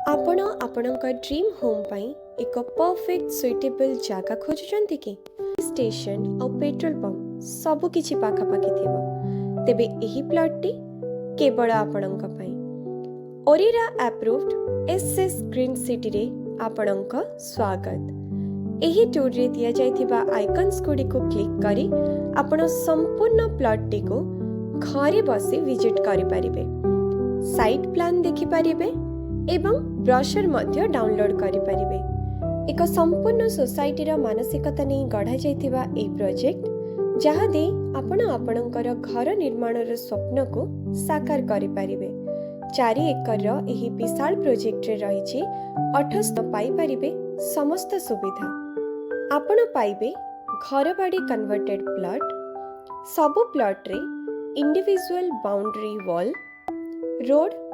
आपण आपणक dream home पाई एक perfect suitable जगह खोजुचंती कि स्टेशन और पेट्रोल पंप सब किछि पाखापाखि थिबो तेबे एही प्लॉटटी केवल आपणक पाई ओरिरा अप्रूव्ड एसएस ग्रीन सिटी रे आपणक स्वागत। एही टूर रे दिया जायथिबा आइकन्स गुडी को क्लिक करी आपण संपूर्ण प्लॉटटी को घरे बसी विजिट करि परिबे, साइट प्लान देखि परिबे एवं ब्रोशर मध्य डाउनलोड करि परिबे। एक संपूर्ण सोसाइटी रा मानसिकता नै गढ़ा जायथिबा ए प्रोजेक्ट जहाँ दे आपण आपणकर घर निर्माण रो स्वप्न को साकार करि परिबे। 4 एकर रो एही विशाल प्रोजेक्ट रे रहिछि 28 पाई परिबे समस्त सुविधा। आपण पाइबे घर बाड़ी कन्वर्टेड प्लॉट, सबु प्लॉट रे इंडिविजुअल बाउंड्री वॉल, रोड